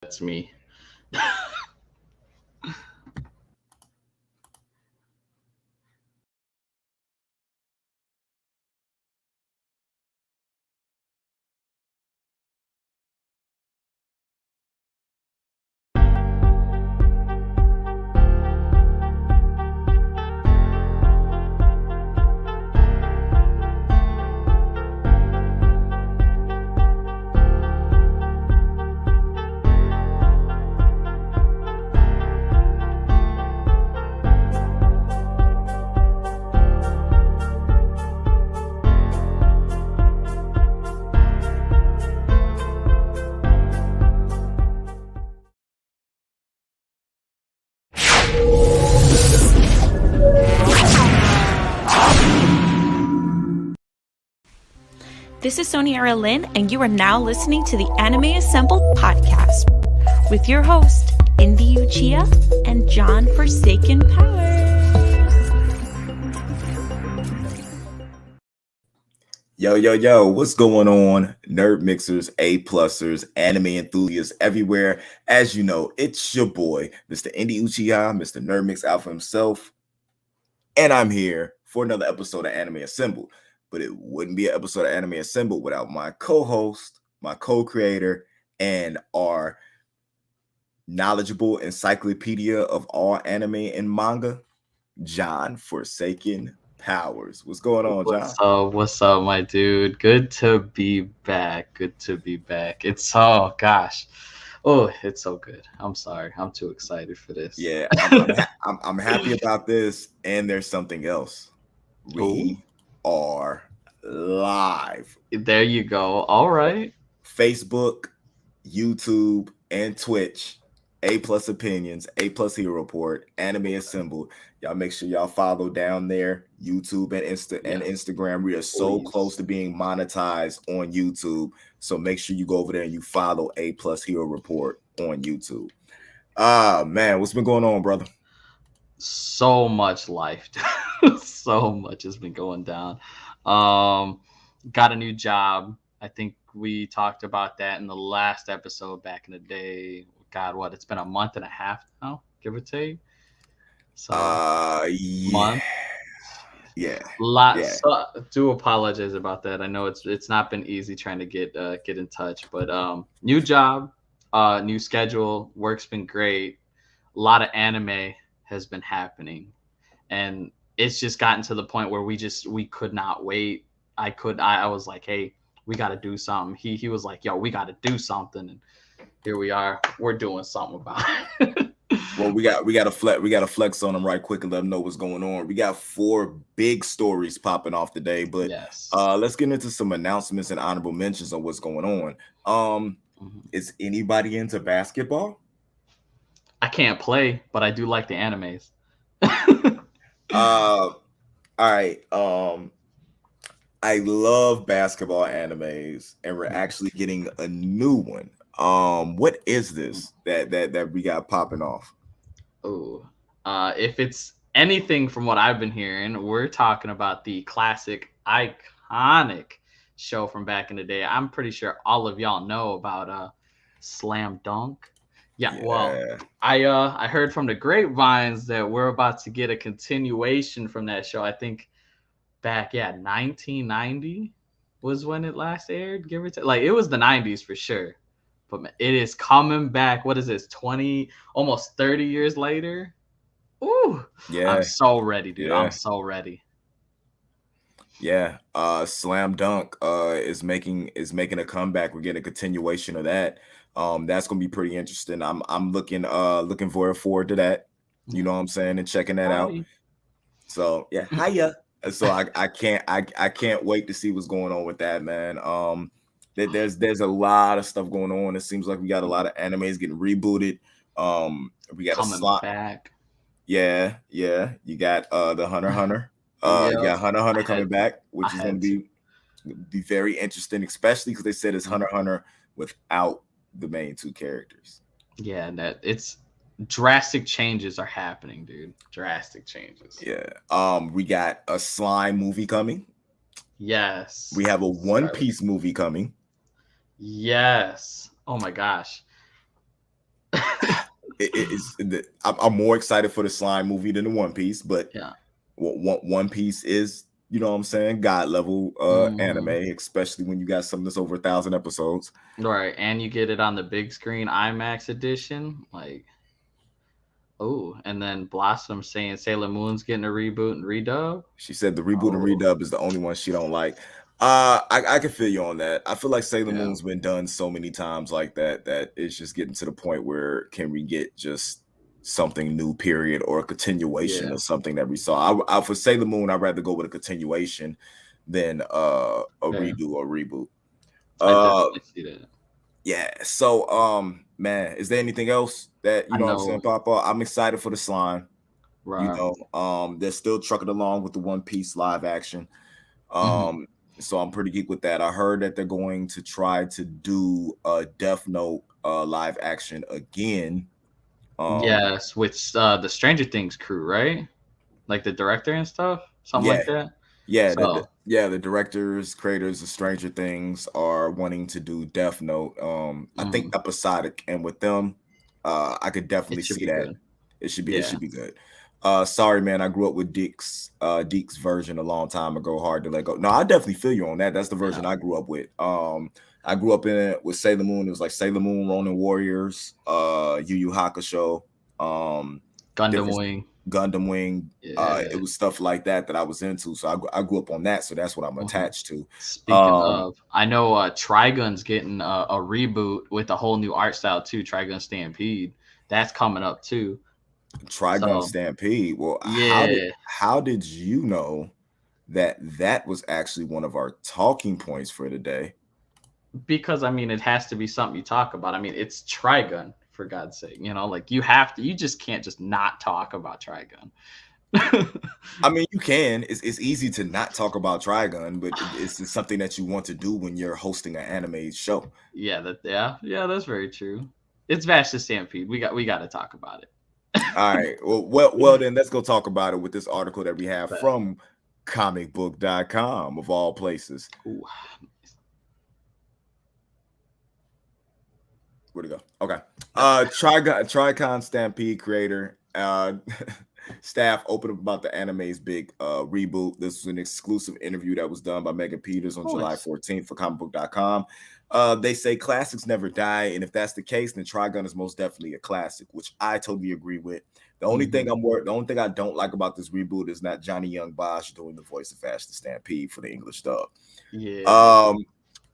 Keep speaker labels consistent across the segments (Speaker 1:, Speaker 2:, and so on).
Speaker 1: That's me.
Speaker 2: This is Soniera Lynn, and you are now listening to the Anime Assembled podcast with your host, Indy YuGiOh and John Forsaken Power.
Speaker 3: Yo, what's going on? Nerd mixers, A-plussers, anime enthusiasts everywhere. As you know, it's your boy, Mr. Indy YuGiOh, Mr. Nerd Mix Alpha himself. And I'm here for another episode of Anime Assembled. But it wouldn't be an episode of Anime Assembled without my co-host, my co-creator, and our knowledgeable encyclopedia of all anime and manga, John Forsaken Powers. What's going on, John?
Speaker 1: What's up, my dude? Good to be back. It's so gosh. Oh, it's so good. I'm sorry. I'm too excited for this.
Speaker 3: Yeah, I'm happy about this. And there's something else. We are live.
Speaker 1: There you go. All right.
Speaker 3: Facebook, YouTube, and Twitch. A+ Opinions, A+ Hero Report, Anime Assembled. Y'all make sure y'all follow down there, YouTube and Instagram. We are so close to being monetized on YouTube. So make sure you go over there and you follow A+ Hero Report on YouTube. Man, what's been going on, brother?
Speaker 1: So much life. So much has been going down. Got a new job. I think we talked about that in the last episode back in the day. God, what? It's been a month and a half now, give or take. So, month.
Speaker 3: Yeah.
Speaker 1: Lots. So, do apologize about that. I know it's not been easy trying to get in touch, but new job, new schedule, work's been great. A lot of anime has been happening, and it's just gotten to the point where we could not wait. I was like, hey, we got to do something. He was like, yo, we got to do something, and here we are. We're doing something about it.
Speaker 3: Well, we got to flex on them right quick and let them know what's going on. We got 4 big stories popping off today, but
Speaker 1: yes.
Speaker 3: Let's get into some announcements and honorable mentions on what's going on. Is anybody into basketball?
Speaker 1: I can't play, but I do like the animes.
Speaker 3: All right. I love basketball animes, and we're actually getting a new one. What is this that we got popping off?
Speaker 1: Oh, if it's anything from what I've been hearing, we're talking about the classic, iconic show from back in the day. I'm pretty sure all of y'all know about Slam Dunk. Yeah, well, I heard from the grapevines that we're about to get a continuation from that show. I think back, 1990 was when it last aired, give or take. Like, it was the 90s for sure. But it is coming back. What is this? 20, almost 30 years later. Ooh, yeah. I'm so ready, dude. I'm so ready.
Speaker 3: Yeah, Slam Dunk is making a comeback. We're getting a continuation of that. That's gonna be pretty interesting. I'm looking forward to that. You know what I'm saying, and checking that out. So yeah, hiya. So I can't wait to see what's going on with that, man. There's a lot of stuff going on. It seems like we got a lot of animes getting rebooted. We got
Speaker 1: coming back.
Speaker 3: Yeah. You got the Hunter. You got Hunter coming back, which is going to be very interesting, especially because they said it's Hunter without the main 2 characters.
Speaker 1: Yeah, that it's drastic changes are happening, dude. Drastic changes.
Speaker 3: Yeah. We got a Slime movie coming.
Speaker 1: Yes.
Speaker 3: We have a One Piece movie coming.
Speaker 1: Yes. Oh my gosh.
Speaker 3: I'm more excited for the slime movie than the One Piece, but
Speaker 1: Yeah.
Speaker 3: One Piece is, you know what I'm saying, god level anime,
Speaker 1: Mhm.
Speaker 3: especially when you got something that's over 1,000 episodes.
Speaker 1: Right, and you get it on the big screen IMAX edition, like, oh, and then Blossom saying Sailor Moon's getting a reboot and redub.
Speaker 3: She said the reboot and
Speaker 1: Oh,
Speaker 3: redub is the only one she don't like. I can feel you on that. I feel like Sailor
Speaker 1: yeah,
Speaker 3: Moon's been done so many times like that that it's just getting to the point where can we get just something new, period, or a continuation
Speaker 1: yeah.
Speaker 3: of something that we saw. I for Sailor Moon, I'd rather go with a continuation than a
Speaker 1: Fair.
Speaker 3: redo or reboot.
Speaker 1: I
Speaker 3: Uh
Speaker 1: definitely see that.
Speaker 3: yeah. So man, is there anything else that
Speaker 1: I
Speaker 3: you know what I'm saying,
Speaker 1: know,
Speaker 3: Papa? I'm excited for the slime. You
Speaker 1: right.
Speaker 3: know, they're still trucking along with the One Piece live action.
Speaker 1: Mhm.
Speaker 3: So I'm pretty geek with that. I heard that they're going to try to do a Death Note live action again. Um,
Speaker 1: Yes, with the Stranger Things crew, right? Like the director and stuff, something
Speaker 3: yeah,
Speaker 1: like that.
Speaker 3: yeah,
Speaker 1: So
Speaker 3: the directors, creators of Stranger Things are wanting to do Death Note. I think
Speaker 1: mhm,
Speaker 3: episodic, and with them, I could
Speaker 1: it
Speaker 3: definitely
Speaker 1: should
Speaker 3: see
Speaker 1: be
Speaker 3: that.
Speaker 1: good.
Speaker 3: It
Speaker 1: Yeah,
Speaker 3: should be good. Sorry, man. I grew up with Deke's version a long time ago. Hard to let go. No, I definitely feel you on that. That's the
Speaker 1: yeah.
Speaker 3: version I grew up with. I grew up in it with Sailor Moon. It was like Sailor Moon, Ronin Warriors, Yu Yu Hakusho, um,
Speaker 1: Gundam
Speaker 3: different
Speaker 1: Wing.
Speaker 3: Gundam Wing. It
Speaker 1: Yeah.
Speaker 3: was stuff like that that I was into. So I grew up on that. So that's what I'm
Speaker 1: Mhm.
Speaker 3: attached to.
Speaker 1: Speaking
Speaker 3: Um,
Speaker 1: of, I know Trigun's getting a reboot with a whole new art style too. Trigun Stampede, that's coming up too.
Speaker 3: Trigun
Speaker 1: So
Speaker 3: Stampede. Well,
Speaker 1: yeah,
Speaker 3: how did you know that that was actually one of our talking points for today?
Speaker 1: because I mean, it has to be something you talk about. I mean, it's Trigun for God's sake. You know, like you have to. You just can't just not talk about Trigun.
Speaker 3: I mean, you can. It's easy to not talk about Trigun, but it's just something that you want to do when you're hosting an anime show.
Speaker 1: Yeah, that's very true. It's Vash the Stampede. We got to talk about it.
Speaker 3: All right. Well, then let's go talk about it with this article that we have
Speaker 1: But,
Speaker 3: from comicbook.com of all places.
Speaker 1: ooh,
Speaker 3: Where'd it go? Okay. Trigon Stampede creator staff opened up about the anime's big reboot. This was an exclusive interview that was done by Megan Peters on July
Speaker 1: nice.
Speaker 3: 14th for comicbook.com. They say classics never die, and if that's the case, then Trigun is most definitely a classic, which I totally agree with.
Speaker 1: Mhm.
Speaker 3: The only thing I don't like about this reboot is not Johnny Young Bosch doing the voice of Vash the Stampede for the English dub.
Speaker 1: Yeah.
Speaker 3: Um,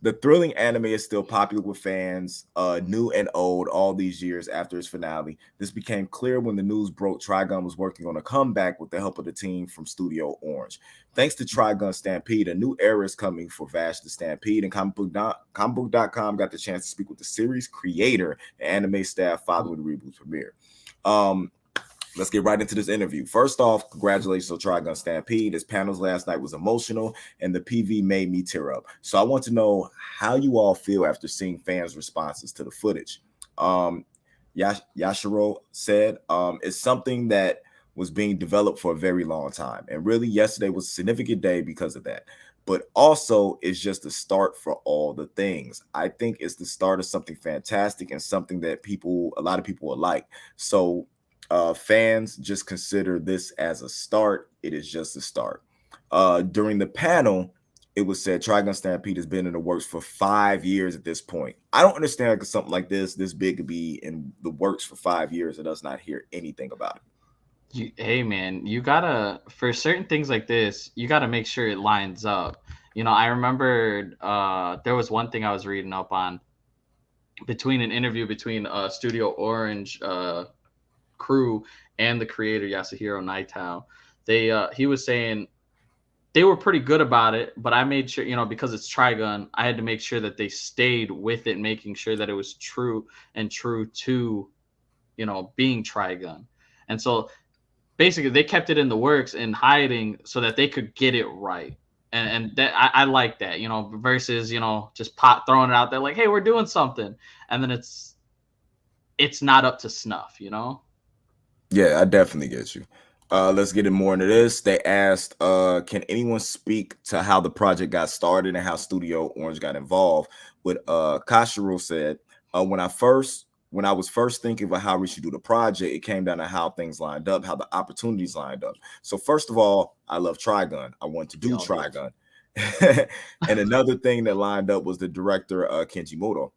Speaker 3: the thrilling anime is still popular with fans, new and old, all these years after its finale. This became clear when the news broke Trigun was working on a comeback with the help of the team from Studio Orange. Thanks to Trigun Stampede, a new era is coming for Vash the Stampede, and comicbook.com got the chance to speak with the series creator and anime staff following the reboot premiere. Let's get right into this interview. First off, congratulations on Trigun Stampede. His panels last night was emotional, and the PV made me tear up. So I want to know how you all feel after seeing fans' responses to the footage. Um, Yashiro said it's something that was being developed for a very long time, and really, yesterday was a significant day because of that. But also, it's just the start for all the things. I think it's the start of something fantastic and something that a lot of people will like. So fans just consider this as a start. It is just a start. During the panel, it was said Trigun Stampede has been in the works for 5 years at this point. I don't understand something like this big could be in the works for 5 years and does not hear anything about it.
Speaker 1: Hey man, you gotta for certain things like this, you gotta make sure it lines up. You know, I remember there was one thing I was reading up on between an interview between Studio Orange crew and the creator Yasuhiro Naitao. He was saying they were pretty good about it, but I made sure, you know, because it's Trigun, I had to make sure that they stayed with it, making sure that it was true to, you know, being Trigun. And so basically they kept it in the works and hiding so that they could get it right. And that I like that, you know, versus, you know, just throwing it out there like, hey, we're doing something. And then it's not up to snuff, you know?
Speaker 3: Yeah, I definitely get you. Let's get in more into this. They asked, can anyone speak to how the project got started and how Studio Orange got involved? What Kashiro said, when I first when I was first thinking about how we should do the project, it came down to how things lined up, how the opportunities lined up. So first of all, I love Trigun. I want to do Trigun. And another thing that lined up was the director, Kenji Moto.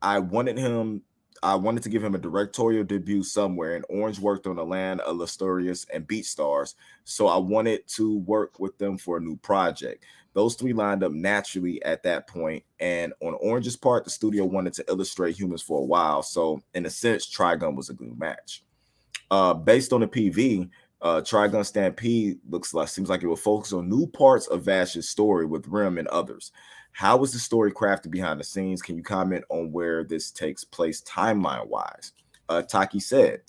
Speaker 3: I wanted to give him a directorial debut somewhere, and Orange worked on The Land of Lusterious and Beat Stars. So I wanted to work with them for a new project. Those three lined up naturally at that point. And on Orange's part, the studio wanted to illustrate humans for a while. So in a sense, Trigun was a good match. Based on the PV, Trigun Stampede seems like it will focus on new parts of Vash's story with Rim and others. How was the story crafted behind the scenes? Can you comment on where this takes place timeline-wise? Taki said,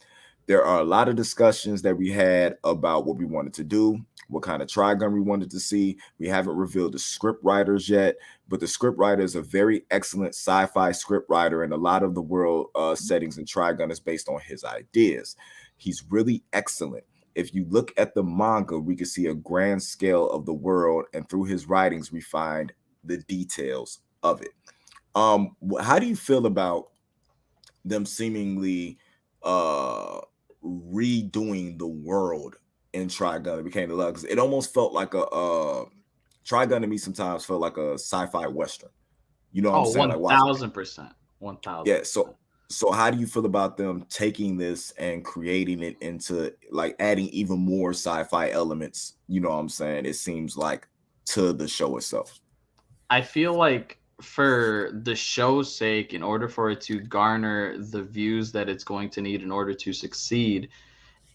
Speaker 3: there are a lot of discussions that we had about what we wanted to do, what kind of Trigun we wanted to see. We haven't revealed the script writers yet, but the script writer is a very excellent sci-fi script writer, and a lot of the world settings in Trigun is based on his ideas. He's really excellent. If you look at the manga, we can see a grand scale of the world, and through his writings, we find the details of it. How do you feel about them seemingly redoing the world in Trigun? It became the love, because it almost felt like a Trigun to me sometimes felt like a sci-fi western. You know what I'm saying?
Speaker 1: 1,000%. 1,000%.
Speaker 3: Yeah. So how do you feel about them taking this and creating it into like adding even more sci-fi elements? You know what I'm saying? It seems like to the show itself.
Speaker 1: I feel like for the show's sake, in order for it to garner the views that it's going to need in order to succeed,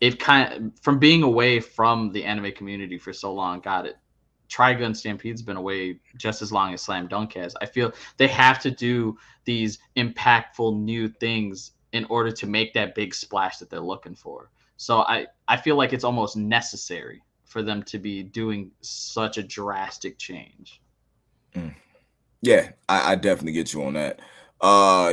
Speaker 1: it kind of, from being away from the anime community for so long, Trigun Stampede's been away just as long as Slam Dunk has. I feel they have to do these impactful new things in order to make that big splash that they're looking for. So I feel like it's almost necessary for them to be doing such a drastic change.
Speaker 3: Yeah, I definitely get you on that.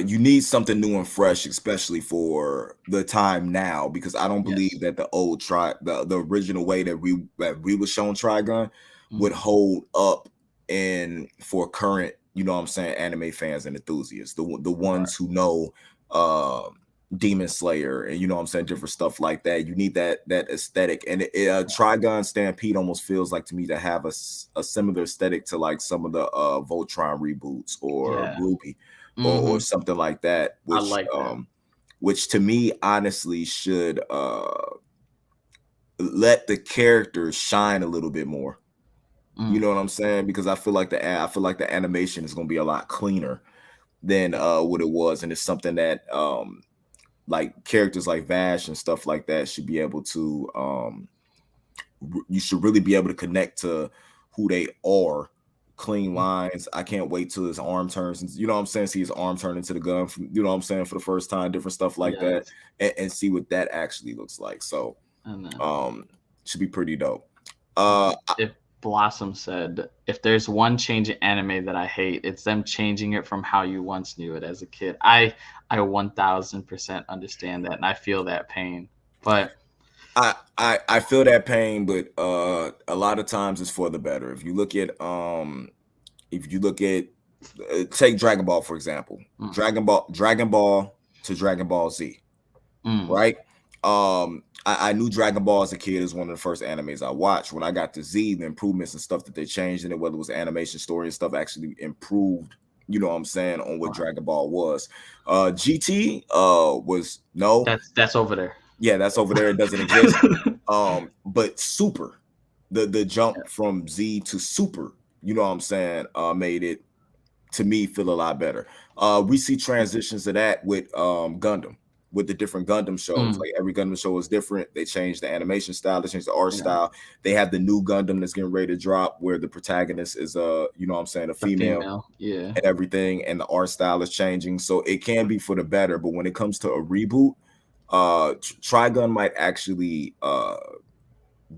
Speaker 3: You need something new and fresh, especially for the time now, because I don't believe that the old the original way that we were shown Trigun would hold up in for current, you know what I'm saying, anime fans and enthusiasts, the ones who know Demon Slayer and, you know what I'm saying, different stuff like that. You need that aesthetic, and Trigun Stampede almost feels like to me to have a similar aesthetic to like some of the Voltron reboots or Ruby or something like that, which I like that. Which to me honestly should let the characters shine a little bit more. You know what I'm saying? Because I feel like the animation is going to be a lot cleaner than what it was, and it's something that like characters like Vash and stuff like that should be able to you should really be able to connect to who they are. Clean lines. I can't wait till his arm turns, and you know what I'm saying, see his arm turn into the gun from, you know what I'm saying, for the first time, different stuff like that, and see what that actually looks like. So should be pretty dope.
Speaker 1: If Blossom said, if there's one change in anime that I hate, it's them changing it from how you once knew it as a kid. I 1000% understand that, and I feel that pain. But
Speaker 3: I feel that pain, but a lot of times it's for the better. If you look at take Dragon Ball for example, Dragon Ball to Dragon Ball Z, right? I knew Dragon Ball as a kid is one of the first animes I watched. When I got to Z, the improvements and stuff that they changed in it, whether it was animation, story and stuff, actually improved, you know what I'm saying, on what Dragon Ball was. GT was
Speaker 1: that's over there.
Speaker 3: Yeah, that's over there. It doesn't exist. But Super, the jump from Z to Super, you know what I'm saying, made it to me feel a lot better. We see transitions of that with Gundam. With the different Gundam shows, like every Gundam show is different. They changed the animation style, they changed the art style. They have the new Gundam that's getting ready to drop, where the protagonist is you know what I'm saying, a female, and everything, and the art style is changing. So it can be for the better, but when it comes to a reboot, Trigun might actually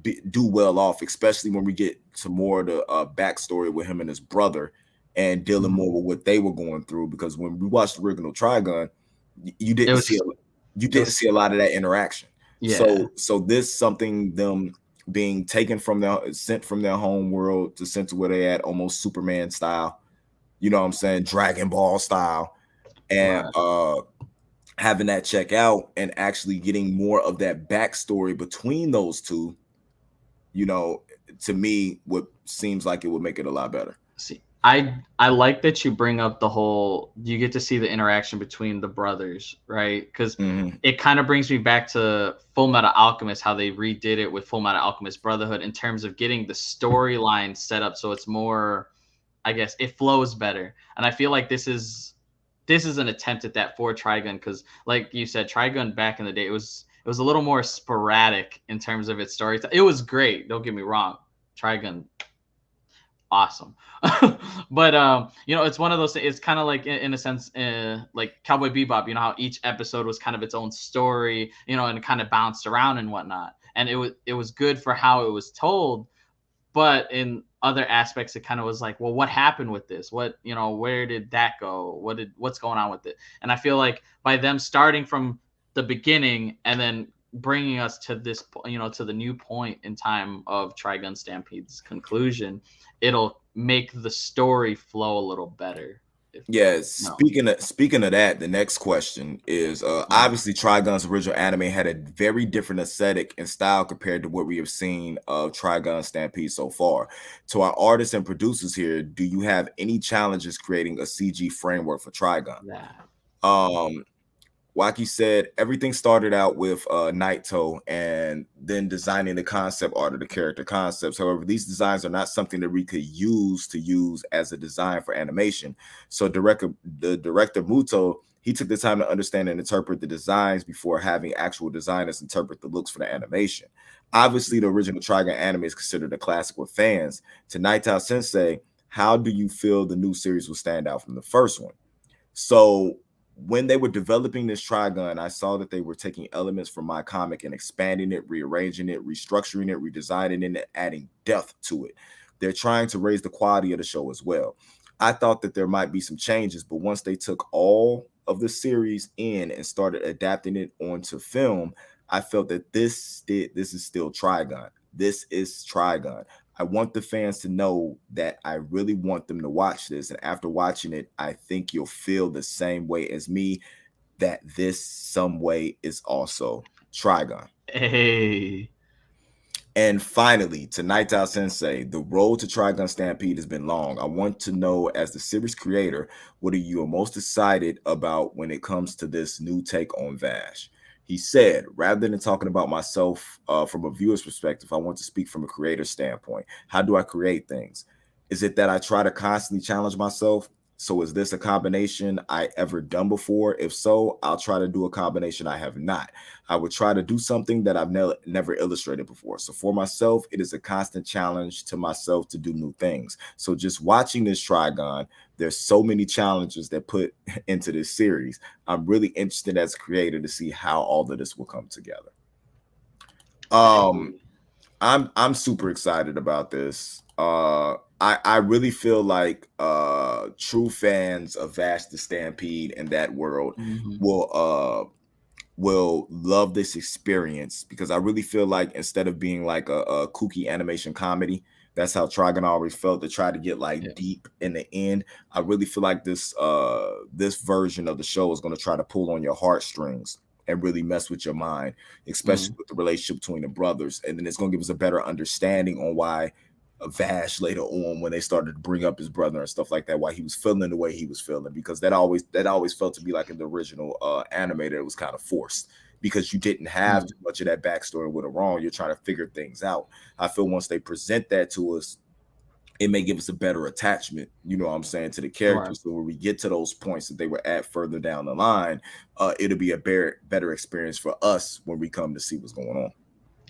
Speaker 3: do well off, especially when we get to more of the backstory with him and his brother, and dealing more with what they were going through. Because when we watched the original Trigun, you didn't see a lot of that interaction. So this something them being sent from their home world to sent to where they at, almost Superman style, you know what I'm saying, Dragon Ball style, and having that check out and actually getting more of that backstory between those two, you know, to me, what seems like it would make it a lot better.
Speaker 1: See, I like that you bring up the whole, you get to see the interaction between the brothers, right? Because
Speaker 3: Mhm.
Speaker 1: it kind of brings me back to Full Metal Alchemist, how they redid it with Full Metal Alchemist Brotherhood in terms of getting the storyline set up so it's more, I guess, it flows better. And I feel like this is an attempt at that for Trigun, because like you said, Trigun back in the day, it was a little more sporadic in terms of its story. It was great, don't get me wrong. Trigun, awesome. But it's one of those things. It's kind of like in a sense, like Cowboy Bebop. You know how each episode was kind of its own story, and it kind of bounced around and whatnot. And it was good for how it was told, but in other aspects it kind of was like, well, what happened with this? Where did that go? What's going on with it? And I feel like by them starting from the beginning and then bringing us to this, to the new point in time of Trigun Stampede's conclusion, it'll make the story flow a little better.
Speaker 3: Yeah,
Speaker 1: No.
Speaker 3: speaking of that, the next question is obviously Trigun's original anime had a very different aesthetic and style compared to what we have seen of Trigun Stampede so far. To our artists and producers here, do you have any challenges creating a CG framework for Trigun?
Speaker 1: That.
Speaker 3: Waki said everything started out with Naito and then designing the concept art of the character concepts. However, these designs are not something that we could use as a design for animation. So the director Muto, he took the time to understand and interpret the designs before having actual designers interpret the looks for the animation. Obviously, the original Trigun anime is considered a classic with fans. To Naito Sensei, how do you feel the new series will stand out from the first one? So when they were developing this Trigun, I saw that they were taking elements from my comic and expanding it, rearranging it, restructuring it, redesigning it, and adding depth to it. They're trying to raise the quality of the show as well. I thought that there might be some changes, but once they took all of the series in and started adapting it onto film, I felt that this is still Trigun. This is Trigun. I want the fans to know that I really want them to watch this. And after watching it, I think you'll feel the same way as me, that this some way is also Trigun.
Speaker 1: Hey.
Speaker 3: And finally, to Naito Sensei, the road to Trigun Stampede has been long. I want to know, as the series creator, what are you most excited about when it comes to this new take on Vash? He said, rather than talking about myself from a viewer's perspective, I want to speak from a creator standpoint. How do I create things? Is it that I try to constantly challenge myself? So is this a combination I ever done before? If so, I'll try to do a combination I have not. I would try to do something that I've never illustrated before. So for myself, it is a constant challenge to myself to do new things. So just watching this Trigun, there's so many challenges that put into this series. I'm really interested as a creator to see how all of this will come together. I'm super excited about this. I really feel like true fans of Vash the Stampede and that world will love this experience, because I really feel like instead of being like a kooky animation comedy, that's how Trigun always felt, to try to get deep in the end. I really feel like this version of the show is going to try to pull on your heartstrings and really mess with your mind, especially with the relationship between the brothers. And then it's going to give us a better understanding on why Vash later on, when they started to bring up his brother and stuff like that, why he was feeling the way he was feeling, because that always felt to be like in the original animator, it was kind of forced, because you didn't have too much of that backstory with a wrong. You're trying to figure things out. I feel once they present that to us, it may give us a better attachment, you know what I'm saying, to the characters. So when we get to those points that they were at further down the line, it'll be a better experience for us when we come to see what's going on.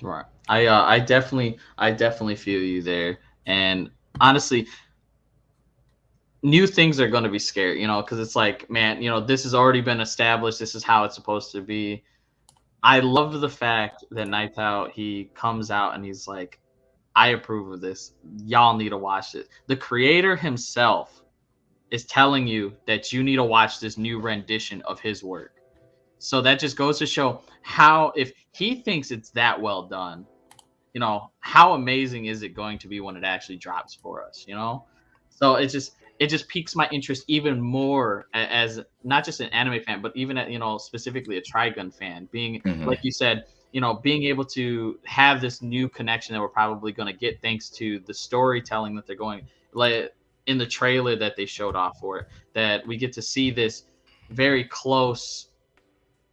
Speaker 1: Right. I definitely feel you there. And honestly, new things are going to be scary, because it's like, man, this has already been established. This is how it's supposed to be. I love the fact that Naito, he comes out and he's like, I approve of this. Y'all need to watch it. The creator himself is telling you that you need to watch this new rendition of his work. So that just goes to show how, if he thinks it's that well done, how amazing is it going to be when it actually drops for us, So it's just, it just piques my interest even more as not just an anime fan, but even specifically a Trigun fan. Being like you said, being able to have this new connection that we're probably going to get thanks to the storytelling that they're going like in the trailer that they showed off for it, that we get to see this very close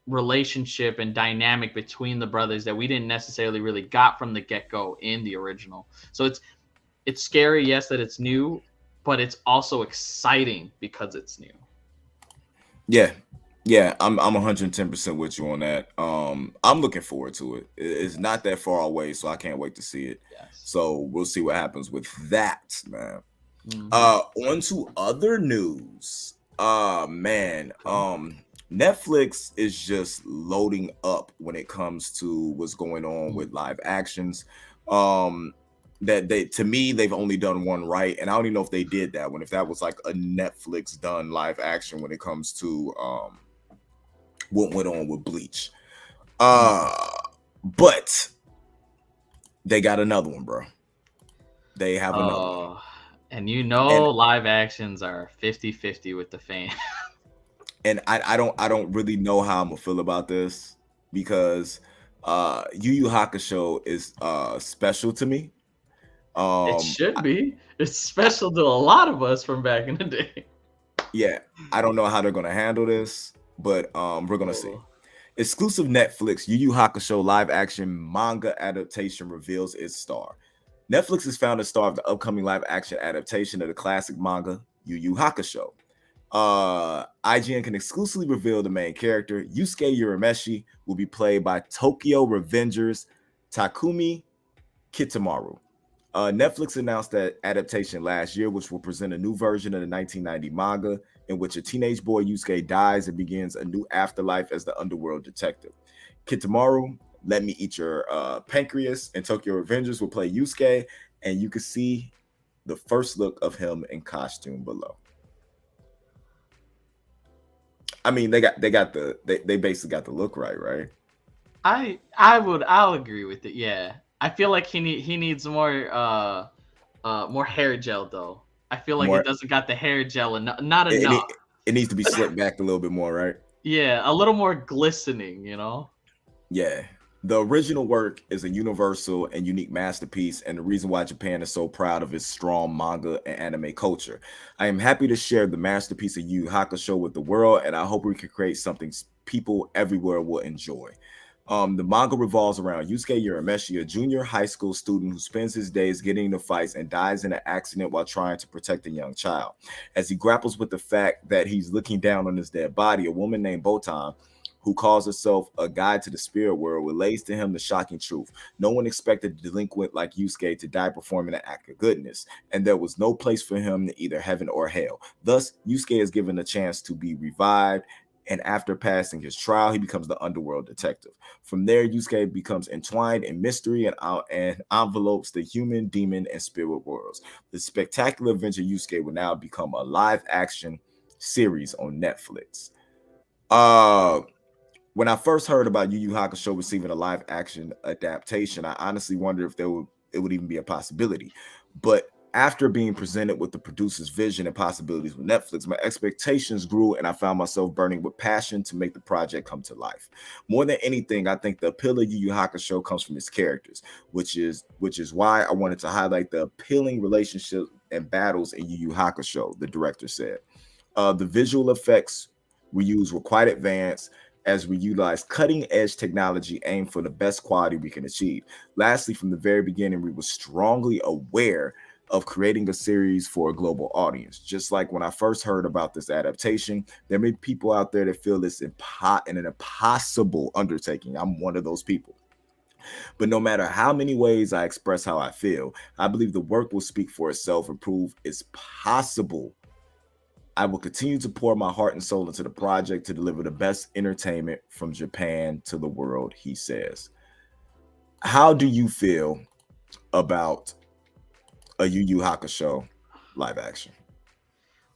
Speaker 1: relationship and dynamic between the brothers that we didn't necessarily really got from the get-go in the original. So it's scary, yes, that it's new, but it's also exciting because it's new.
Speaker 3: Yeah, I'm 110% with you on that. I'm looking forward to it. It's not that far away, so I can't wait to see it.
Speaker 1: Yes.
Speaker 3: So we'll see what happens with that, man.
Speaker 1: Mhm.
Speaker 3: On to other news. Man, Netflix is just loading up when it comes to what's going on with live actions. That to me, they've only done one right, and I don't even know if they did that one. If that was like a Netflix done live action when it comes to what went on with Bleach. But they got another one, bro. They have another one.
Speaker 1: And live actions are 50-50 with the fan.
Speaker 3: And I don't really know how I'm gonna feel about this because Yu Yu Hakusho is special to me.
Speaker 1: It should be. It's special to a lot of us from back in the day.
Speaker 3: Yeah, I don't know how they're gonna handle this, but we're gonna see. Exclusive Netflix Yu Yu Hakusho live action manga adaptation reveals its star. Netflix has found the star of the upcoming live action adaptation of the classic manga Yu Yu Hakusho. IGN can exclusively reveal the main character. Yusuke Urameshi will be played by Tokyo Revengers Takumi Kitamaru. Netflix announced that adaptation last year, which will present a new version of the 1990 manga in which a teenage boy Yusuke dies and begins a new afterlife as the underworld detective. Kitamaru, Let Me Eat Your Pancreas, and Tokyo Revengers will play Yusuke, and you can see the first look of him in costume below. I mean, they basically got the look right?
Speaker 1: I'll agree with it. Yeah, I feel like he needs more hair gel though. I feel like it doesn't got the hair gel enough. Not enough.
Speaker 3: It needs to be slicked back a little bit more, right?
Speaker 1: Yeah, a little more glistening,
Speaker 3: Yeah. The original work is a universal and unique masterpiece, and the reason why Japan is so proud of its strong manga and anime culture. I am happy to share the masterpiece of Yu Yu Hakusho with the world, and I hope we can create something people everywhere will enjoy. The manga revolves around Yusuke Urameshi, a junior high school student who spends his days getting into fights and dies in an accident while trying to protect a young child. As he grapples with the fact that he's looking down on his dead body, a woman named Botan, who calls herself a guide to the spirit world, relays to him the shocking truth. No one expected a delinquent like Yusuke to die performing an act of goodness, and there was no place for him in either heaven or hell. Thus, Yusuke is given a chance to be revived, and after passing his trial, he becomes the underworld detective. From there, Yusuke becomes entwined in mystery and envelopes the human, demon, and spirit worlds. The spectacular adventure Yusuke will now become a live-action series on Netflix. When I first heard about Yu Yu Hakusho receiving a live-action adaptation, I honestly wondered if it would even be a possibility. But after being presented with the producer's vision and possibilities with Netflix, my expectations grew and I found myself burning with passion to make the project come to life. More than anything, I think the appeal of Yu Yu Hakusho comes from its characters, which is why I wanted to highlight the appealing relationships and battles in Yu Yu Hakusho, the director said. The visual effects we used were quite advanced, as we utilize cutting-edge technology aimed for the best quality we can achieve. Lastly, from the very beginning, we were strongly aware of creating a series for a global audience. Just like when I first heard about this adaptation, there may be people out there that feel it's an impossible undertaking. I'm one of those people. But no matter how many ways I express how I feel, I believe the work will speak for itself and prove it's possible. I will continue to pour my heart and soul into the project to deliver the best entertainment from Japan to the world, he says. How do you feel about a Yu Yu Hakusho live action?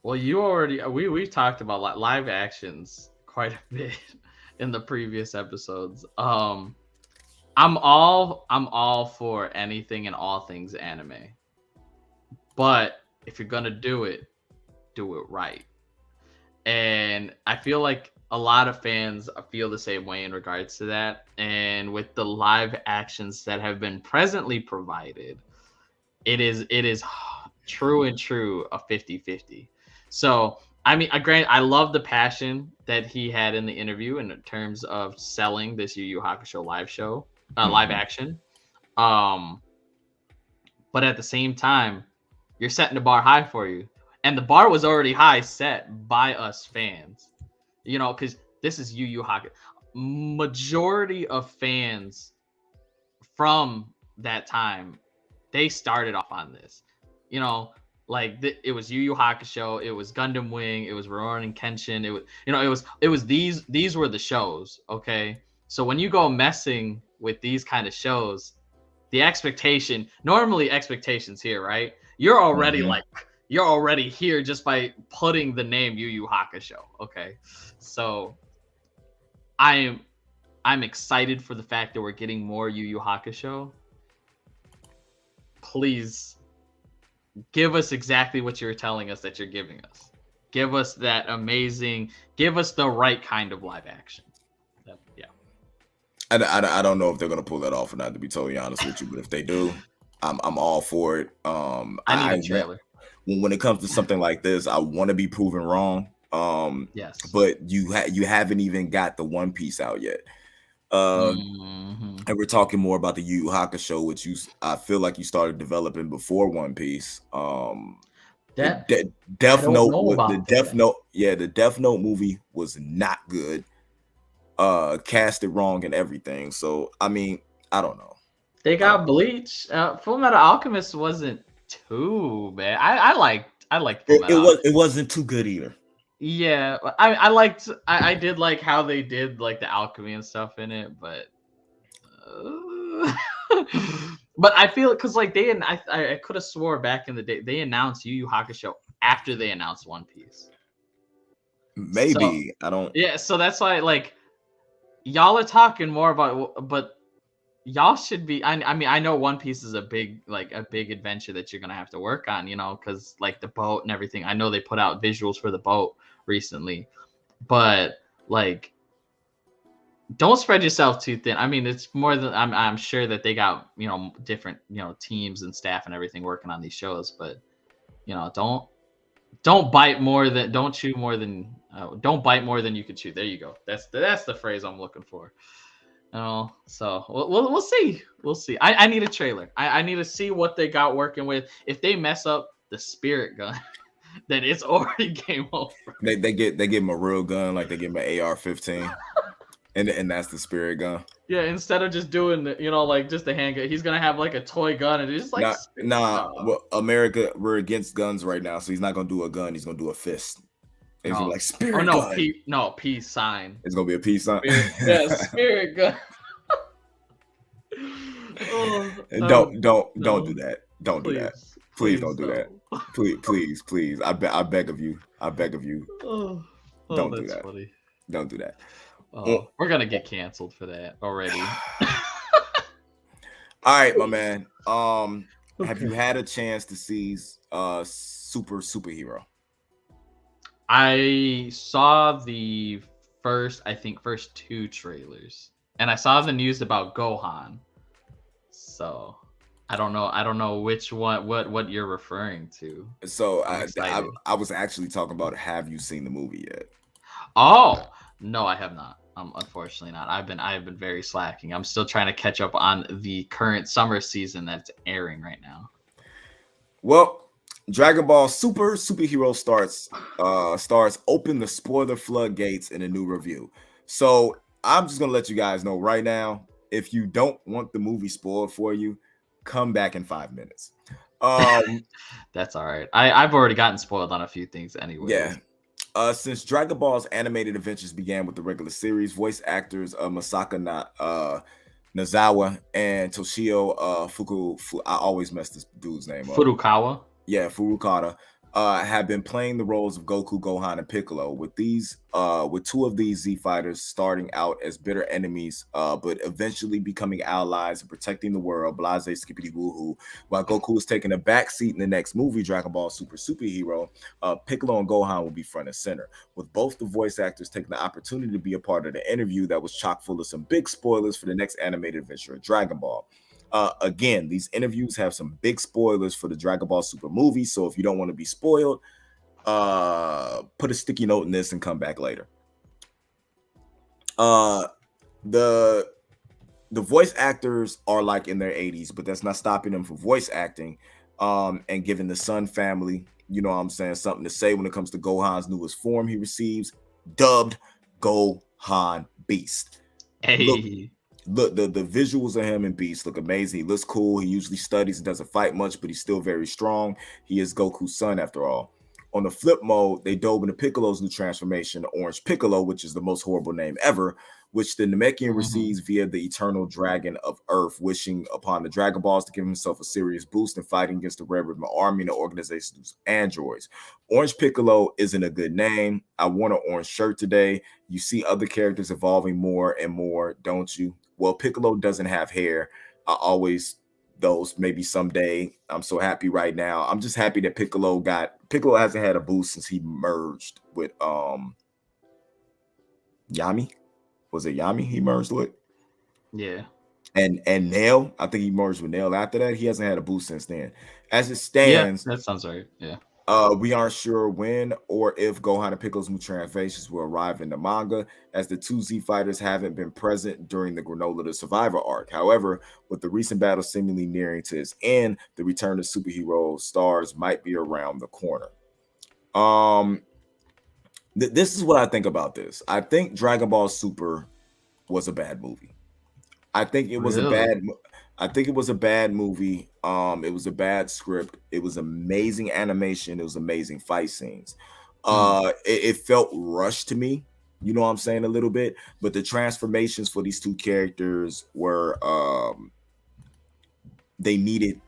Speaker 1: Well, we've talked about live actions quite a bit in the previous episodes. I'm all for anything and all things anime. But if you're gonna do it, do it right. And I feel like a lot of fans feel the same way in regards to that. And with the live actions that have been presently provided, it is true and true a 50-50. So I mean, I love the passion that he had in the interview in terms of selling this Yu Yu Hakusho live show, live action. But at the same time, you're setting the bar high for you, and the bar was already high set by us fans. You know, because this is Yu Yu Hakusho. Majority of fans from that time, they started off on this. You know, like it was Yu Yu Hakusho, it was Gundam Wing, it was Rurouni Kenshin, it was, you know, it was these were the shows, okay? So when you go messing with these kind of shows, the expectation, normally expectations here, right? You're already you're already here just by putting the name Yu Yu Hakusho, okay? So I'm excited for the fact that we're getting more Yu Yu Hakusho. Please give us exactly what you're telling us that you're giving us. Give us that amazing, give us the right kind of live action. Yeah.
Speaker 3: I don't know if they're gonna pull that off or not, to be totally honest with you, but if they do, I'm all for it.
Speaker 1: I need a trailer.
Speaker 3: When it comes to something like this, I want to be proven wrong.
Speaker 1: Yes.
Speaker 3: But you haven't even got the One Piece out yet. And we're talking more about the Yu Yu Hakusho, which I feel like you started developing before One Piece. The Death Note movie was not good. Cast it wrong and everything. So I mean, I don't know.
Speaker 1: They got Bleach. Full Metal Alchemist wasn't too bad. I liked Full Metal.
Speaker 3: It wasn't too good either.
Speaker 1: Yeah, I did like how they did like the alchemy and stuff in it, but but I feel because like I could have swore back in the day they announced Yu Yu Hakusho after they announced One Piece.
Speaker 3: Maybe I don't.
Speaker 1: Yeah, so that's why like y'all are talking more about, but y'all should be. I mean, I know One Piece is a big adventure that you're gonna have to work on, you know, because like the boat and everything. I know they put out visuals for the boat recently, but like, don't spread yourself too thin. I mean, it's more than I'm sure that they got, you know, different, you know, teams and staff and everything working on these shows, but you know, don't bite more than don't chew more than don't bite more than you can chew. There you go. That's the phrase I'm looking for. So we'll see. We'll see. I need a trailer. I need to see what they got working with. If they mess up the spirit gun, then it's already game over.
Speaker 3: They give him a real gun, like they give him an AR-15, and that's the spirit gun.
Speaker 1: Yeah, instead of just doing the, you know, like just the handgun, he's gonna have like a toy gun, and it's just like
Speaker 3: well, America, we're against guns right now, so he's not gonna do a gun. He's gonna do a fist. It's like spirit gun.
Speaker 1: Peace sign.
Speaker 3: It's gonna be a peace sign.
Speaker 1: Spirit gun.
Speaker 3: Don't do that. Don't do that. Please don't do that. Please. I beg of you. Don't do that.
Speaker 1: Funny.
Speaker 3: Don't do that.
Speaker 1: We're gonna get canceled for that already.
Speaker 3: All right, my man. Have you had a chance to see Superhero?
Speaker 1: I saw the first two trailers, and I saw the news about Gohan. So I don't know which one, what you're referring to.
Speaker 3: So I was actually talking about, have you seen the movie yet?
Speaker 1: Oh no, I have not. Unfortunately not. I've been very slacking. I'm still trying to catch up on the current summer season that's airing right now.
Speaker 3: Well, Dragon Ball Superhero stars open the spoiler floodgates in a new review. So I'm just gonna let you guys know right now, if you don't want the movie spoiled for you, come back in 5 minutes.
Speaker 1: That's all right. I've already gotten spoiled on a few things anyway.
Speaker 3: Yeah. Since Dragon Ball's animated adventures began with the regular series, voice actors Masaka Nozawa and Toshio I always mess this dude's name up.
Speaker 1: Furukawa.
Speaker 3: Yeah, Furukawa have been playing the roles of Goku, Gohan, and Piccolo. With two of these Z fighters starting out as bitter enemies, but eventually becoming allies and protecting the world. Blase skippity woohoo. While Goku is taking a backseat in the next movie, Dragon Ball Super Superhero, Piccolo and Gohan will be front and center. With both the voice actors taking the opportunity to be a part of the interview that was chock full of some big spoilers for the next animated adventure of Dragon Ball. Again, these interviews have some big spoilers for the Dragon Ball Super movie. So if you don't want to be spoiled, put a sticky note in this and come back later. The voice actors are like in their 80s, but that's not stopping them from voice acting and giving the Sun family, you know what I'm saying, something to say when it comes to Gohan's newest form he receives, dubbed Gohan Beast.
Speaker 1: Hey.
Speaker 3: Look, the visuals of him and Beast look amazing. He looks cool. He usually studies and doesn't fight much, but he's still very strong. He is Goku's son, after all. On the flip mode, they dove into Piccolo's new transformation, Orange Piccolo, which is the most horrible name ever, which the Namekian receives via the Eternal Dragon of Earth, wishing upon the Dragon Balls to give himself a serious boost in fighting against the Red Ribbon Army and the organization's androids. Orange Piccolo isn't a good name. I wore an orange shirt today. You see other characters evolving more and more, don't you? Well, Piccolo doesn't have hair. I always, those maybe someday. I'm so happy right now. I'm just happy that Piccolo hasn't had a boost since he merged with Yami. Was it Yami he merged with?
Speaker 1: Yeah.
Speaker 3: And Nail. I think he merged with Nail after that. He hasn't had a boost since then. As it stands,
Speaker 1: that sounds right. Yeah.
Speaker 3: We aren't sure when or if Gohan and Piccolo's new transformations will arrive in the manga, as the two Z fighters haven't been present during the Granola the Survivor arc. However, with the recent battle seemingly nearing to its end, the return of superhero stars might be around the corner. This is what I think about this. I think Dragon Ball Super was a bad movie. I think it was a bad movie. It was a bad script. It was amazing animation. It was amazing fight scenes. It felt rushed to me. You know what I'm saying, a little bit. But the transformations for these two characters were they needed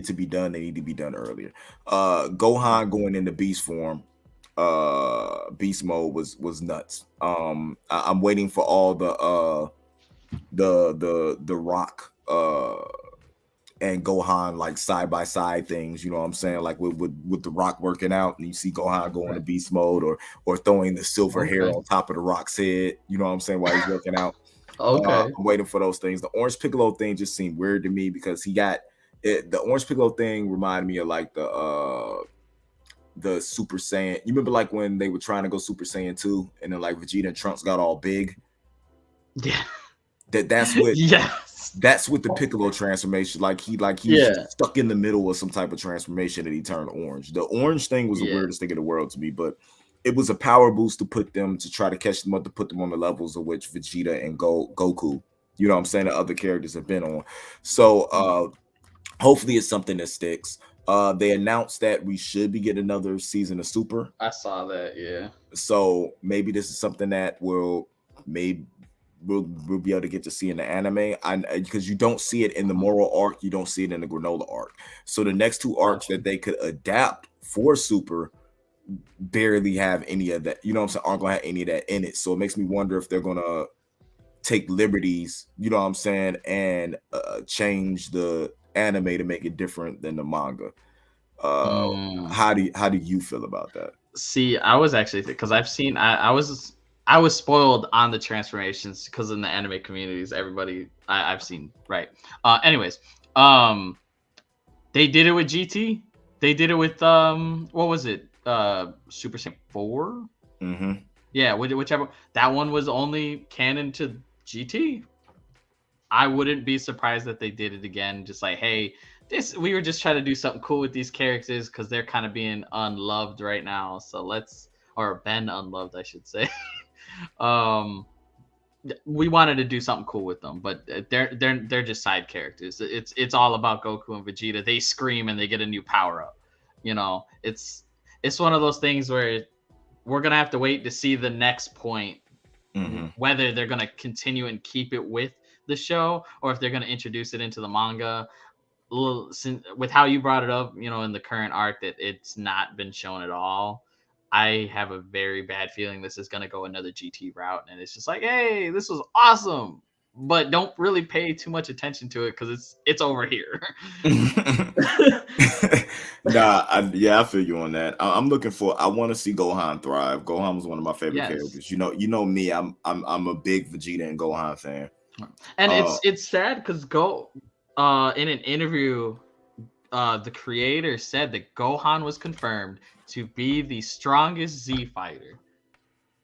Speaker 3: to be done. They need to be done earlier. Gohan going into beast form, beast mode was nuts. I'm waiting for all the Rock and Gohan like side by side things, you know what I'm saying, like with the Rock working out and you see Gohan going to beast mode or throwing the silver hair on top of the Rock's head, you know what I'm saying, while he's working out. I'm waiting for those things. The Orange Piccolo thing just seemed weird to me because he got it. The Orange Piccolo thing reminded me of like the Super Saiyan. You remember like when they were trying to go Super Saiyan 2 and then like Vegeta and Trunks got all big?
Speaker 1: Yeah.
Speaker 3: That's what
Speaker 1: yes.
Speaker 3: That's what the Piccolo transformation, like he's stuck in the middle of some type of transformation and he turned orange. The orange thing was the weirdest thing in the world to me, but it was a power boost to put them, to try to catch them up, to put them on the levels of which Vegeta and Goku, you know what I'm saying, the other characters have been on. So hopefully it's something that sticks. They announced that we should be getting another season of Super.
Speaker 1: I saw that, yeah.
Speaker 3: So maybe this is something that we'll be able to get to see in the anime, because you don't see it in the Moral arc, you don't see it in the Granola arc. So the next two arcs that they could adapt for Super barely have any of that, you know what I'm saying, aren't gonna have any of that in it. So it makes me wonder if they're gonna take liberties, you know what I'm saying, and change the anime to make it different than the manga. How do you feel about that?
Speaker 1: See, I was actually because I've seen I was spoiled on the transformations because in the anime communities, everybody I've seen, right? Anyways, they did it with GT. They did it with what was it? Super Saiyan 4?
Speaker 3: Mm-hmm.
Speaker 1: Yeah, whichever. That one was only canon to GT. I wouldn't be surprised that they did it again. Just like, hey, we were just trying to do something cool with these characters because they're kind of being unloved right now. So or been unloved, I should say. We wanted to do something cool with them, but they're just side characters. It's all about Goku and Vegeta. They scream and they get a new power up. You know, it's one of those things where we're gonna have to wait to see the next point, whether they're gonna continue and keep it with the show or if they're gonna introduce it into the manga. with how you brought it up, in the current arc that it's not been shown at all. I have a very bad feeling this is gonna go another GT route, and it's just like, hey, this was awesome, but don't really pay too much attention to it because it's over here.
Speaker 3: I feel you on that. I'm looking for. I want to see Gohan thrive. Gohan was one of my favorite characters. You know me. I'm a big Vegeta and Gohan fan.
Speaker 1: And it's sad because in an interview, the creator said that Gohan was confirmed to be the strongest Z fighter.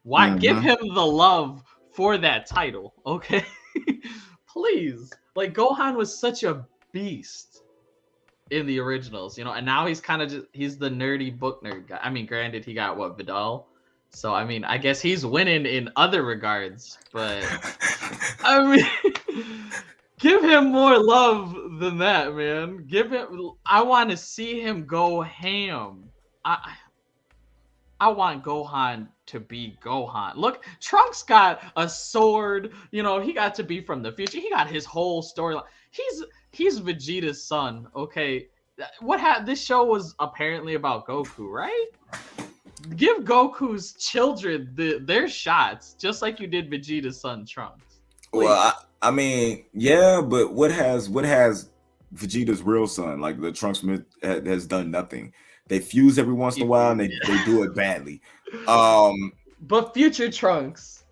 Speaker 1: Why give him the love for that title? Okay, please. Like, Gohan was such a beast in the originals, and now he's kind of he's the nerdy book nerd guy. I mean, granted, he got Vidal, so I mean, I guess he's winning in other regards, but I mean, give him more love than that, man. I want to see him go ham. I want Gohan to be Gohan. Look, Trunks got a sword. He got to be from the future. He got his whole storyline. He's Vegeta's son. Okay, this show was apparently about Goku, right? Give Goku's children their shots, just like you did Vegeta's son Trunks. Please.
Speaker 3: Well, I mean, yeah, but what has Vegeta's real son? Like, the Trunks has done nothing. They fuse every once in a while, and they do it badly.
Speaker 1: But future Trunks.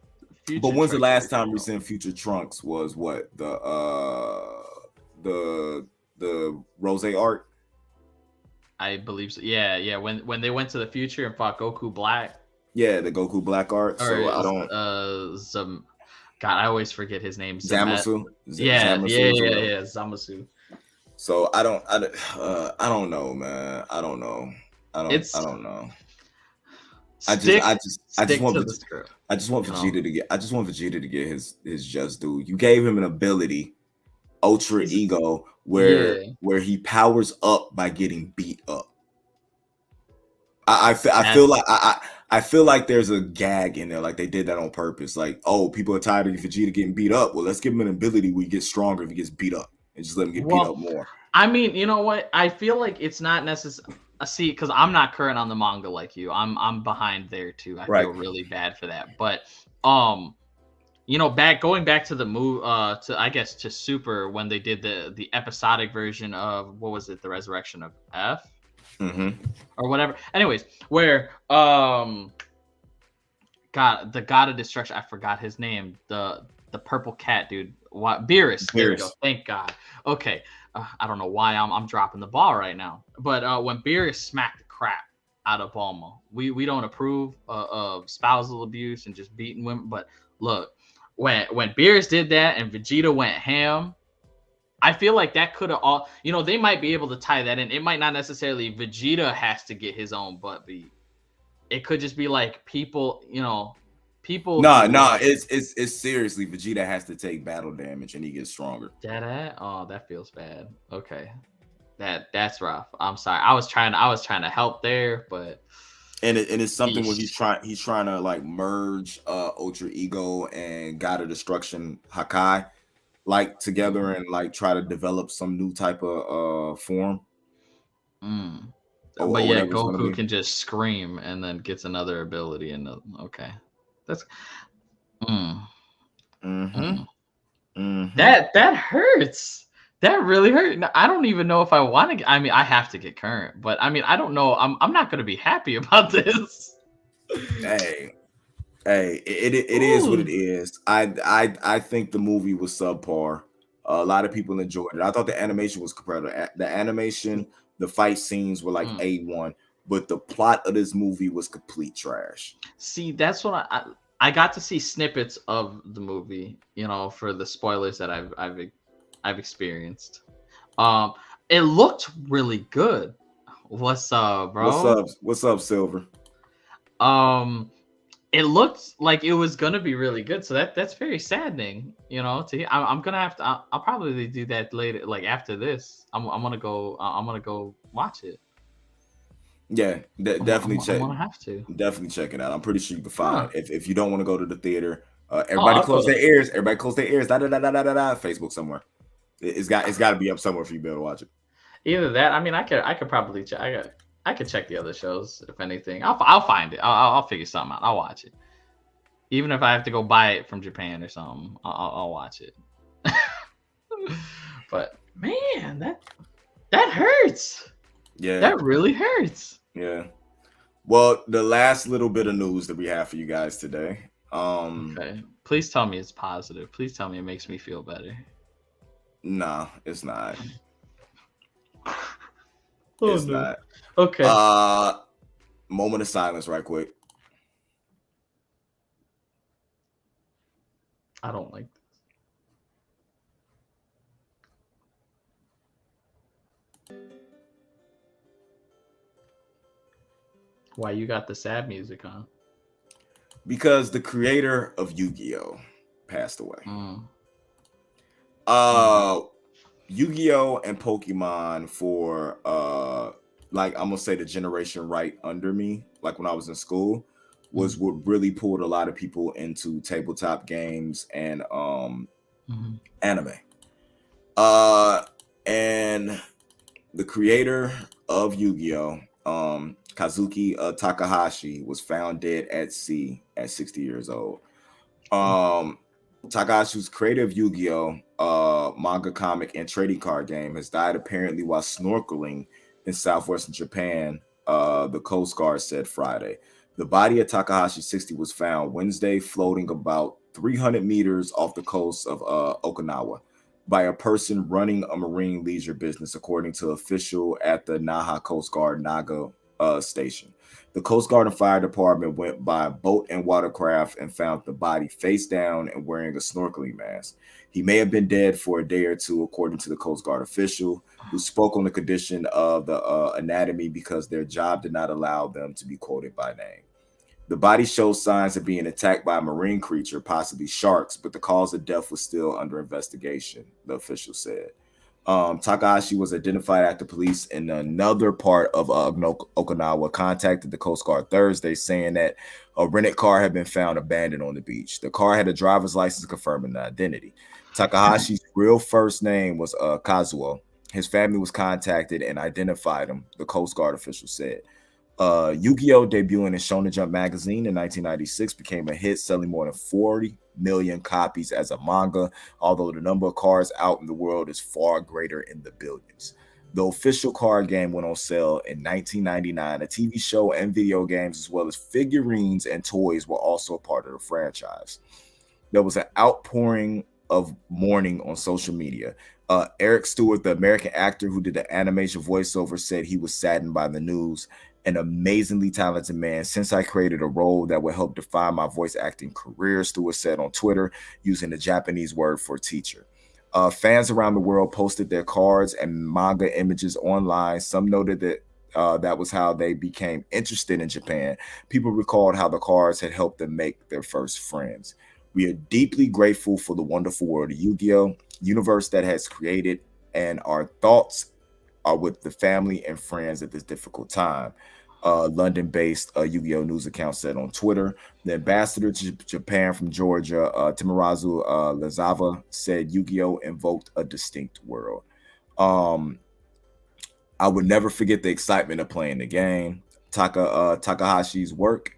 Speaker 3: But when's the last time we seen future Trunks? Was what the Rose art?
Speaker 1: I believe so. Yeah. When they went to the future and fought Goku Black.
Speaker 3: Yeah, the Goku Black art. So I don't.
Speaker 1: God, I always forget his name.
Speaker 3: Zamasu.
Speaker 1: Yeah, Zamasu.
Speaker 3: So I don't know, man. I don't know. I don't know. I just want Vegeta to get his just due. You gave him an ability, Ultra Ego, where he powers up by getting beat up. I feel like there's a gag in there, like they did that on purpose. Like, oh, people are tired of Vegeta getting beat up. Well, let's give him an ability where he gets stronger if he gets beat up, and just let him get beat up more.
Speaker 1: I mean, you know what? I feel like it's not necessary. See, because I'm not current on the manga like you. I'm behind there too. I feel really bad for that. But going back to the to Super, when they did the episodic version of, what was it, the Resurrection of F, or whatever. Anyways, where the God of Destruction, I forgot his name. The purple cat dude. What? Beerus. There we go. Thank God. Okay. I don't know why I'm dropping the ball right now, but when Beerus smacked the crap out of Bulma, we don't approve of spousal abuse and just beating women. But look, when Beerus did that and Vegeta went ham, I feel like that could have all. They might be able to tie that in. It might not necessarily Vegeta has to get his own butt beat. It could just be like people. It's seriously, Vegeta has to take battle damage and he gets stronger. That feels bad. Okay, that's rough. I'm sorry. I was trying to help there, but it's something where he's trying to like merge Ultra Ego and God of Destruction Hakai like together and like try to develop some new type of form. But yeah, Goku can just scream and then gets another ability and okay. That's that hurts. That really hurt. I don't even know if I want to. I mean, I have to get current, but I mean, I don't know. I'm not going to be happy about this.
Speaker 3: Hey, it is what it is. I think the movie was subpar. A lot of people enjoyed it. I thought the animation was competitive. The animation, the fight scenes were like A1. But the plot of this movie was complete trash.
Speaker 1: See, that's what I got to see snippets of the movie, for the spoilers that I've experienced. It looked really good. What's up, bro?
Speaker 3: What's up, Silver?
Speaker 1: It looked like it was gonna be really good, so that's very saddening, I'm gonna have to. I'll probably do that later, like after this. I'm gonna go watch it.
Speaker 3: Yeah, definitely check.
Speaker 1: I'm gonna have to
Speaker 3: definitely check it out. I'm pretty sure you can find it. If you don't want to go to the theater, everybody close their ears. Everybody close their ears. Facebook somewhere. It's got to be up somewhere for you to be able to watch it.
Speaker 1: Either that. I mean, I could probably check. I could check the other shows if anything. I'll find it. I'll figure something out. I'll watch it. Even if I have to go buy it from Japan or something, I'll watch it. But man, that hurts.
Speaker 3: Yeah,
Speaker 1: That really hurts.
Speaker 3: yeah. Well, the last little bit of news that we have for you guys today.
Speaker 1: Okay. Please tell me it's positive. Please tell me it makes me feel better.
Speaker 3: No, it's not.
Speaker 1: Oh,
Speaker 3: It's
Speaker 1: no.
Speaker 3: not.
Speaker 1: Okay.
Speaker 3: Moment of silence, right quick.
Speaker 1: I don't like this. Why you got the sad music on?
Speaker 3: Because the creator of YuGiOh passed away. YuGiOh and Pokemon for like I'm gonna say the generation right under me, like when I was in school, was what really pulled a lot of people into tabletop games and anime. And the creator of YuGiOh, Kazuki Takahashi, was found dead at sea at 60 years old. Takahashi was creator of YuGiOh, manga, comic, and trading card game, has died apparently while snorkeling in southwestern Japan, the Coast Guard said Friday. The body of Takahashi, 60, was found Wednesday floating about 300 meters off the coast of Okinawa by a person running a marine leisure business, according to official at the Naha Coast Guard Naga station. The Coast Guard and Fire Department went by boat and watercraft and found the body face down and wearing a snorkeling mask. He may have been dead for a day or two, according to the Coast Guard official, who spoke on the condition of the anatomy because their job did not allow them to be quoted by name. The body shows signs of being attacked by a marine creature, possibly sharks, but the cause of death was still under investigation, the official said. Takahashi was identified after police in another part of Okinawa contacted the Coast Guard Thursday, saying that a rented car had been found abandoned on the beach. The car had a driver's license confirming the identity. Takahashi's real first name was Kazuo. His family was contacted and identified him, the Coast Guard official said. YuGiOh, debuting in Shonen Jump magazine in 1996, became a hit, selling more than 40 million copies as a manga, although the number of cards out in the world is far greater, in the billions. The official card game went on sale in 1999. A TV show and video games, as well as figurines and toys, were also a part of the franchise. There was an outpouring of mourning on social media. Eric Stewart, the American actor who did the animation voiceover, said he was saddened by the news. An amazingly talented man. Since I created a role that will help define my voice acting career, Stewart said on Twitter, using the Japanese word for teacher. Fans around the world posted their cards and manga images online. Some noted that that was how they became interested in Japan. People recalled how the cards had helped them make their first friends. We are deeply grateful for the wonderful world of YuGiOh, universe that has created, and our thoughts are with the family and friends at this difficult time. London-based YuGiOh news account said on Twitter. The ambassador to Japan from Georgia, Timurazu Lazava, said YuGiOh invoked a distinct world. I would never forget the excitement of playing the game. Takahashi's work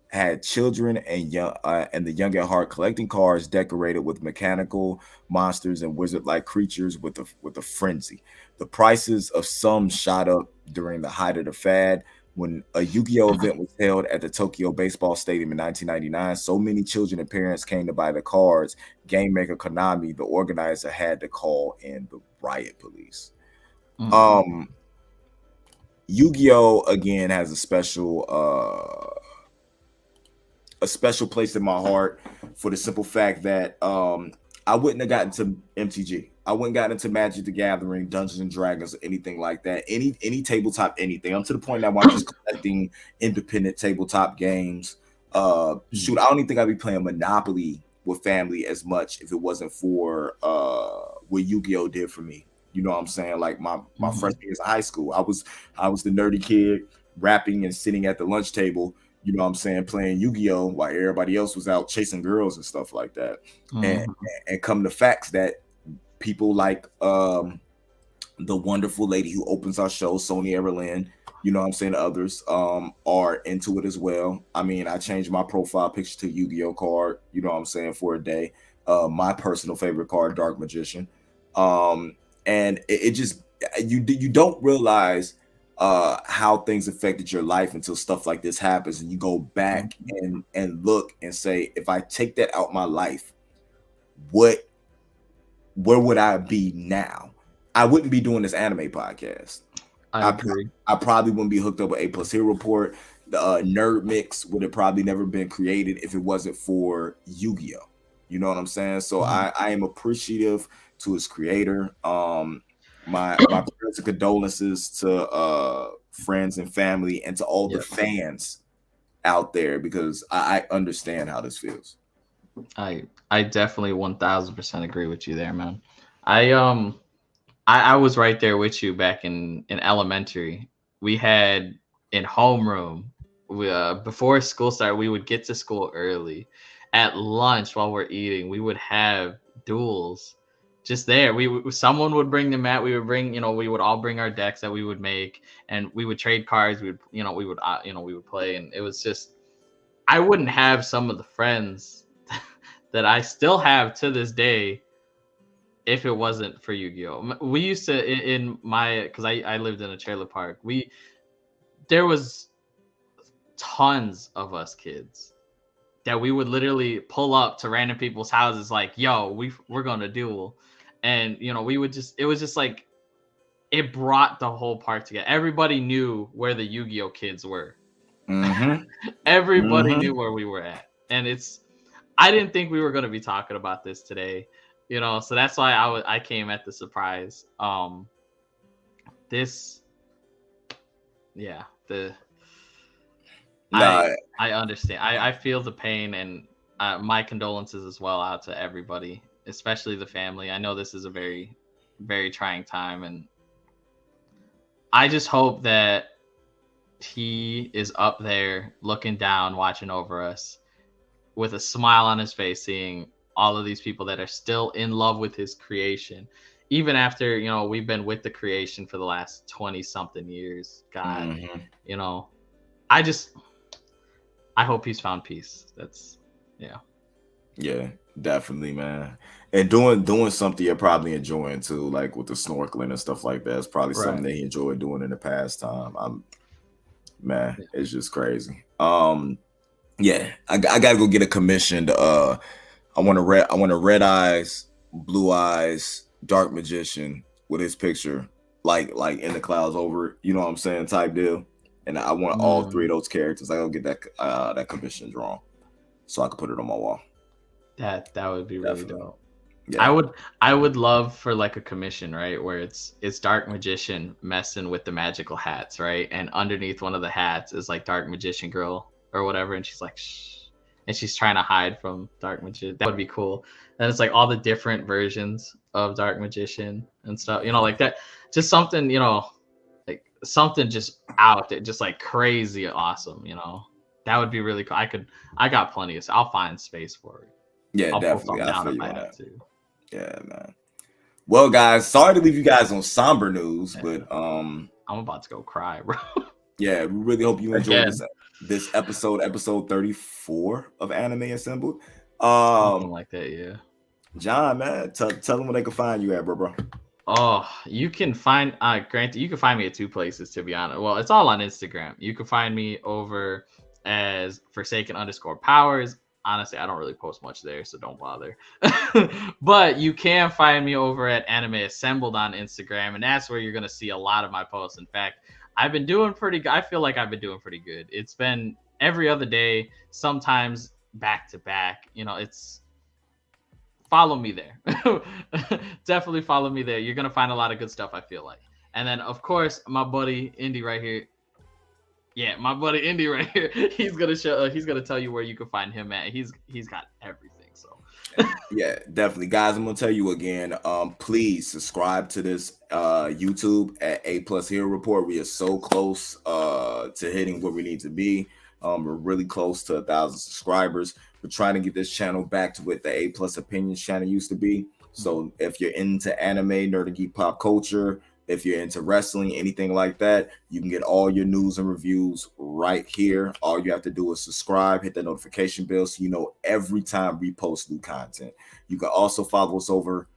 Speaker 3: had children and the young at heart collecting cards decorated with mechanical monsters and wizard-like creatures with a frenzy. The prices of some shot up during the height of the fad. When a YuGiOh event was held at the Tokyo Baseball Stadium in 1999, so many children and parents came to buy the cards. Game maker Konami, the organizer, had to call in the riot police. YuGiOh again has a special place in my heart for the simple fact that I wouldn't have gotten to MTG. I wouldn't gotten into Magic the Gathering, Dungeons and Dragons, or anything like that. Any tabletop, anything. I'm to the point now where I'm just collecting independent tabletop games. Shoot, I don't even think I'd be playing Monopoly with family as much if it wasn't for what YuGiOh did for me. You know what I'm saying? Like my freshman years of high school, I was the nerdy kid rapping and sitting at the lunch table, you know what I'm saying, playing YuGiOh while everybody else was out chasing girls and stuff like that. And come to facts that people like the wonderful lady who opens our show, Sonia Erlin. You know what I'm saying? Others are into it as well. I mean, I changed my profile picture to YuGiOh card, you know what I'm saying, for a day. My personal favorite card, Dark Magician. And it just you don't realize how things affected your life until stuff like this happens, and you go back and look and say, if I take that out my life, where would I be now? I wouldn't be doing this anime podcast.
Speaker 1: I agree.
Speaker 3: I probably wouldn't be hooked up with A+ Hero Report. The Nerd Mix would have probably never been created if it wasn't for YuGiOh. You know what I'm saying? So I am appreciative to his creator. My prayers and condolences to friends and family and to all the fans out there, because I understand how this feels.
Speaker 1: I definitely 1000% agree with you there, man. I was right there with you back in elementary. We had in homeroom, before school started, we would get to school early. At lunch, while we're eating, we would have duels just there. Someone would bring the mat. We would bring, we would all bring our decks that we would make, and we would trade cards. We would play, and it was just, I wouldn't have some of the friends that I still have to this day if it wasn't for YuGiOh. We used to, because I lived in a trailer park, there was tons of us kids that we would literally pull up to random people's houses like, yo, we're gonna duel. And we would just, it was just like, it brought the whole park together. Everybody knew where the YuGiOh kids were. Everybody knew where we were at. And I didn't think we were gonna be talking about this today. So that's why I came at the surprise. I understand. I feel the pain, and my condolences as well out to everybody, especially the family. I know this is a very, very trying time, and I just hope that he is up there looking down, watching over us with a smile on his face, seeing all of these people that are still in love with his creation, even after, we've been with the creation for the last 20 something years. God, I hope he's found peace. That's,
Speaker 3: yeah, definitely, man. And doing something you're probably enjoying too, like with the snorkeling and stuff like that. It's probably something that he enjoyed doing in the past time. It's just crazy. Yeah, I gotta go get a commissioned. I want a red eyes, blue eyes, dark magician with his picture, like in the clouds over it, you know what I'm saying, type deal. And I want all three of those characters. I gotta get that commission drawn so I can put it on my wall.
Speaker 1: That would be really dope. Yeah. I would love for like a commission, right, where it's dark magician messing with the magical hats, right, and underneath one of the hats is like dark magician girl or whatever, and she's like, shh. And she's trying to hide from Dark Magician. That would be cool. And it's like all the different versions of Dark Magician and stuff, like that. Just something, like something just out there, just like crazy awesome, That would be really cool. I got plenty of, I'll find space for it.
Speaker 3: Yeah,
Speaker 1: I'll
Speaker 3: definitely.
Speaker 1: I'll feel you on that too.
Speaker 3: Yeah, man. Well, guys, sorry to leave you guys on somber news, but
Speaker 1: I'm about to go cry, bro.
Speaker 3: Yeah, we really hope you enjoyed this episode 34 of Anime Assembled.
Speaker 1: Something like that, yeah.
Speaker 3: John, man, tell them where they can find you at, bro.
Speaker 1: Oh, you can find granted, you can find me at two places, to be honest. Well, it's all on Instagram. You can find me over as Forsaken_Powers. Honestly, I don't really post much there, so don't bother. But you can find me over at Anime Assembled on Instagram, and that's where you're gonna see a lot of my posts. In fact, I've been doing pretty good. I feel like I've been doing pretty good. It's been every other day, sometimes back to back. It's follow me there. Definitely follow me there. You're gonna find a lot of good stuff, I feel like. And then of course, my buddy Indy right here. Yeah, my buddy Indy right here. He's gonna tell you where you can find him at. He's got everything. So
Speaker 3: yeah, definitely, guys. I'm gonna tell you again. Please subscribe to this YouTube at A+ Hero Report. We are so close to hitting where we need to be. We're really close to 1,000 subscribers. We're trying to get this channel back to what the A+ Opinions channel used to be. So if you're into anime, nerd and geek pop culture, If you're into wrestling, anything like that, you can get all your news and reviews right here. All you have to do is subscribe, hit the notification bell so you know every time we post new content. You can also follow us over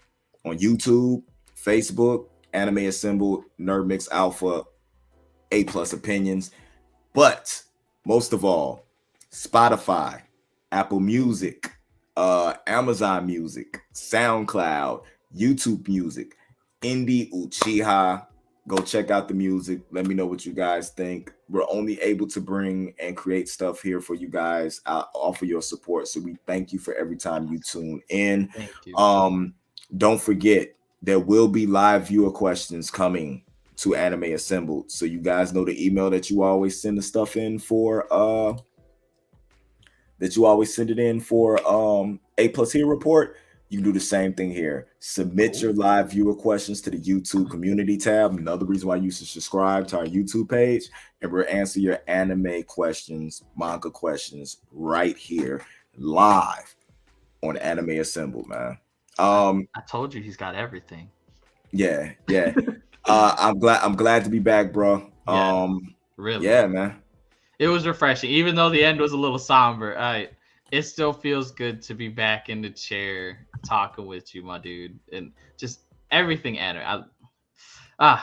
Speaker 3: on YouTube, Facebook, Anime Assembled, Nerd Mix Alpha, A+ Opinions. But most of all, Spotify, Apple Music, Amazon Music, SoundCloud, YouTube Music, Indie Uchiha. Go check out the music. Let me know what you guys think. We're only able to bring and create stuff here for you guys. I'll offer your support. So we thank you for every time you tune in.
Speaker 1: Thank you.
Speaker 3: Don't forget, there will be live viewer questions coming to Anime Assembled. So you guys know the email that you always send the stuff in for A+ Here report. You can do the same thing here. Submit your live viewer questions to the YouTube community tab. Another reason why you should subscribe to our YouTube page, and we'll answer your anime questions, manga questions right here live on Anime Assembled, man.
Speaker 1: I told you he's got everything.
Speaker 3: Yeah. I'm glad to be back, bro.
Speaker 1: Really?
Speaker 3: Yeah, man.
Speaker 1: It was refreshing, even though the end was a little somber. It still feels good to be back in the chair talking with you, my dude, and just everything anime. I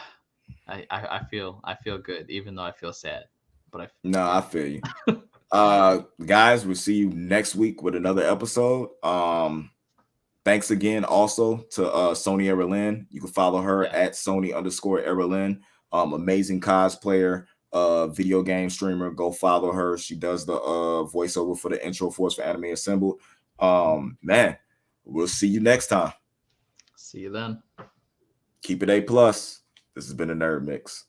Speaker 1: feel good, even though I feel sad. But
Speaker 3: I feel you. Guys, we'll see you next week with another episode. Thanks again also to Sony Erlyn. You can follow her at Sony_Erlyn. Amazing cosplayer. Video game streamer. Go follow her. She does the voiceover for the intro for us for Anime Assembled. Man, we'll see you next time.
Speaker 1: See you then.
Speaker 3: Keep it A+. This has been a Nerd Mix.